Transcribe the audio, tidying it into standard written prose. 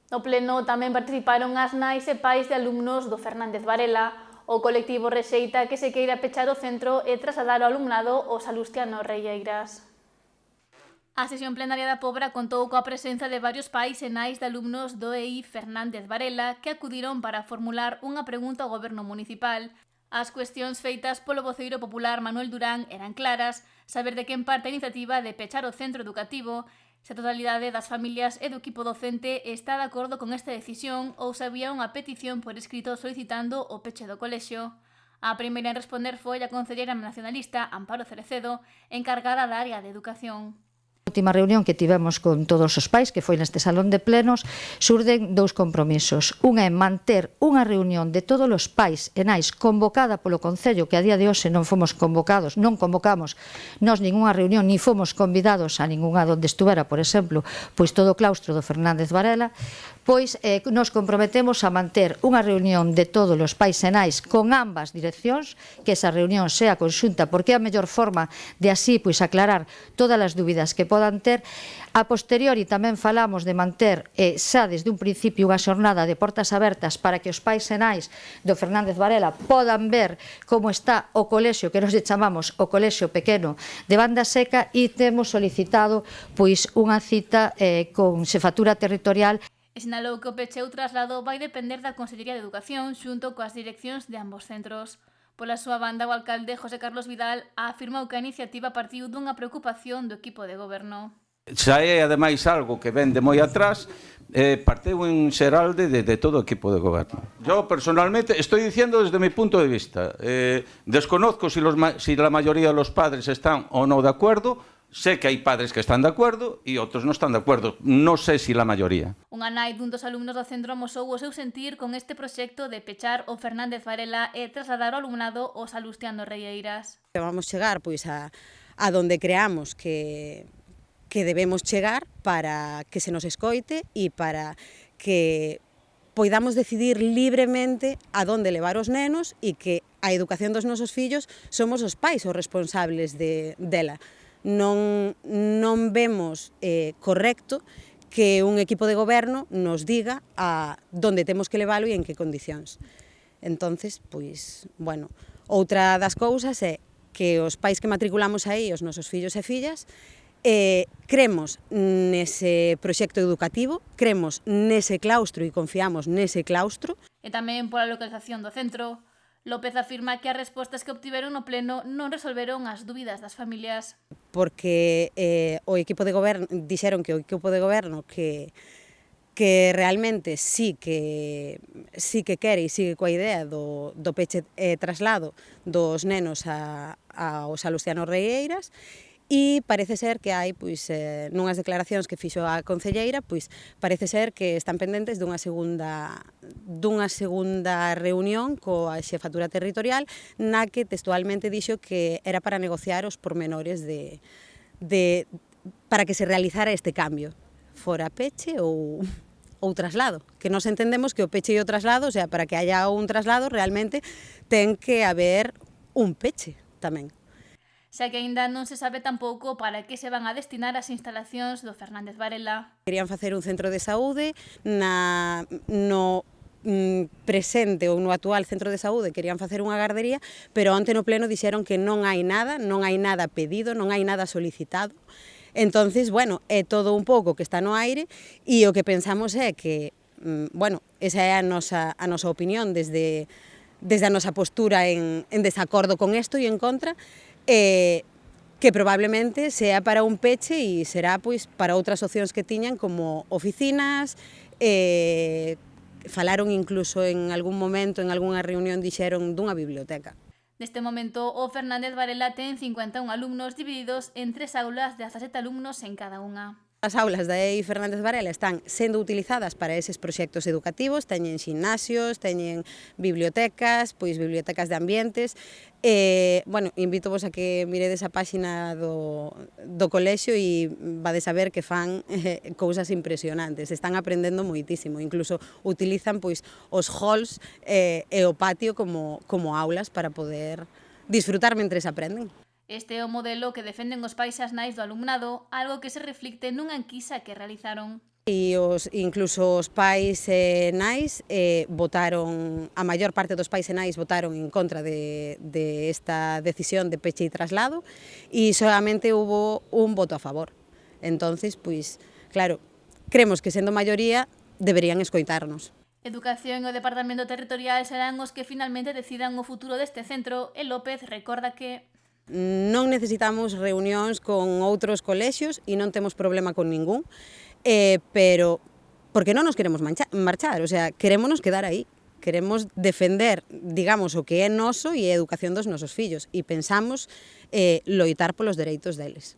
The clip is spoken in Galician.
No pleno tamén participaron as nais e pais de alumnos do Fernández Varela. O colectivo rexeita que se queira pechar o centro e trasladar o alumnado ao Salustiano Reieiras. A sesión plenaria da Pobra contou coa presenza de varios pais e nais de alumnos do EI Fernández Varela que acudiron para formular unha pregunta ao goberno municipal. As cuestións feitas polo voceiro popular Manuel Durán eran claras: saber de quen parte a iniciativa de pechar o centro educativo, se a totalidade das familias e do equipo docente está de acordo con esta decisión ou se había unha petición por escrito solicitando o peche do colexio. A primeira en responder foi a concelleira nacionalista Amparo Cerecedo, encargada da área de educación. Na última reunión que tivemos con todos os pais, que foi neste salón de plenos, surden dous compromisos. Unha é manter unha reunión de todos os pais e nais convocada polo Concello, que a día de hoxe non fomos convocados, non convocamos nós ningunha reunión, ni fomos convidados a ningunha donde estuvera, por exemplo, pois todo o claustro do Fernández Varela, pois nos comprometemos a manter unha reunión de todos os pais e nais con ambas direccións, que esa reunión sea conxunta, porque é a mellor forma de así pois aclarar todas as dúbidas que podan ter. A posteriori tamén falamos de manter xa desde un principio unha xornada de portas abertas para que os pais e nais do Fernández Varela podan ver como está o colexio, que nos chamamos o colexio pequeno de Banda Seca, e temos solicitado pois unha cita con xefatura territorial. Sinalou que o peche ou traslado vai depender da Consellería de Educación xunto coas direccións de ambos centros. Pola súa banda, o alcalde José Carlos Vidal afirmou que a iniciativa partiu dunha preocupación do equipo de goberno. Xa é, ademais, algo que ven de moi atrás, parteu en xeral de todo o equipo de goberno. Yo, personalmente, estoy diciendo desde mi punto de vista, desconozco si la mayoría de los padres están o no de acuerdo. Sé que hai padres que están de acordo e outros non están de acordo. Non sei se la maioría. Unha nai dun dos alumnos do centro amosou o seu sentir con este proxecto de pechar o Fernández Varela e trasladar o alumnado ao Salustiano Reieiras. Vamos chegar pois a donde creamos que debemos chegar para que se nos escoite e para que poidamos decidir libremente a donde levar os nenos e que a educación dos nosos fillos somos os pais os responsables dela. Non vemos correcto que un equipo de goberno nos diga a donde temos que leválo e en que condicións. Entonces, pois, bueno, outra das cousas é que os pais que matriculamos aí, os nosos fillos e fillas, cremos nese proxecto educativo, cremos nese claustro e confiamos nese claustro. E tamén pola localización do centro, López afirma que as respostas que obtiveron no pleno non resolveron as dúbidas das familias. Porque o equipo de goberno, dixeron que o equipo de goberno que realmente sí que quere e sigue coa idea do peche traslado dos nenos ao Salustiano Reieiras, e parece ser que hai, pois, nunhas declaracións que fixo a concelleira, pois, parece ser que están pendentes dunha segunda reunión coa xefatura territorial, na que textualmente dixo que era para negociar os pormenores para que se realizara este cambio, fora peche ou traslado, que nos entendemos que o peche e o traslado, o sea, para que haya un traslado realmente ten que haber un peche tamén. Xa que aínda non se sabe tampouco para que se van a destinar as instalacións do Fernández Varela. Querían facer un centro de saúde no presente ou no actual centro de saúde, querían facer unha gardería, pero onte no pleno dixeron que non hai nada pedido, non hai nada solicitado. Entonces, bueno, é todo un pouco que está no aire, e o que pensamos é que, bueno, esa é a nosa opinión desde a nosa postura en desacordo con isto e en contra, que probablemente sea para un peche e será pois para outras opcións que tiñan como oficinas, falaron incluso en algún momento, en algunha reunión dixeron dunha biblioteca. Neste momento, o Fernández Varela ten 51 alumnos divididos en 3 aulas de 17 alumnos en cada unha. As aulas da EI Fernández Varela están sendo utilizadas para eses proxectos educativos, teñen ximnasios, teñen bibliotecas, pois bibliotecas de ambientes. Bueno, invítovos a que miredes a páxina do colexio e vades a ver que fan cousas impresionantes, están aprendendo moitísimo, incluso utilizan pois os halls e o patio como aulas para poder disfrutar mentres aprenden. Este é o modelo que defenden os pais e as nais do alumnado, algo que se reflicte nunha enquisa que realizaron. E incluso os pais e nais votaron, a maior parte dos pais e nais votaron en contra de esta decisión de peche e traslado e solamente hubo un voto a favor. Entonces, pois, claro, cremos que sendo maioría deberían escoitarnos. Educación e o Departamento Territorial serán os que finalmente decidan o futuro deste centro e López recorda que non necesitamos reunións con outros colexios e non temos problema con ningún, pero porque non nos queremos marchar, o sea, querémonos quedar aí, queremos defender, digamos, o que é noso e a educación dos nosos fillos e pensamos loitar polos dereitos deles.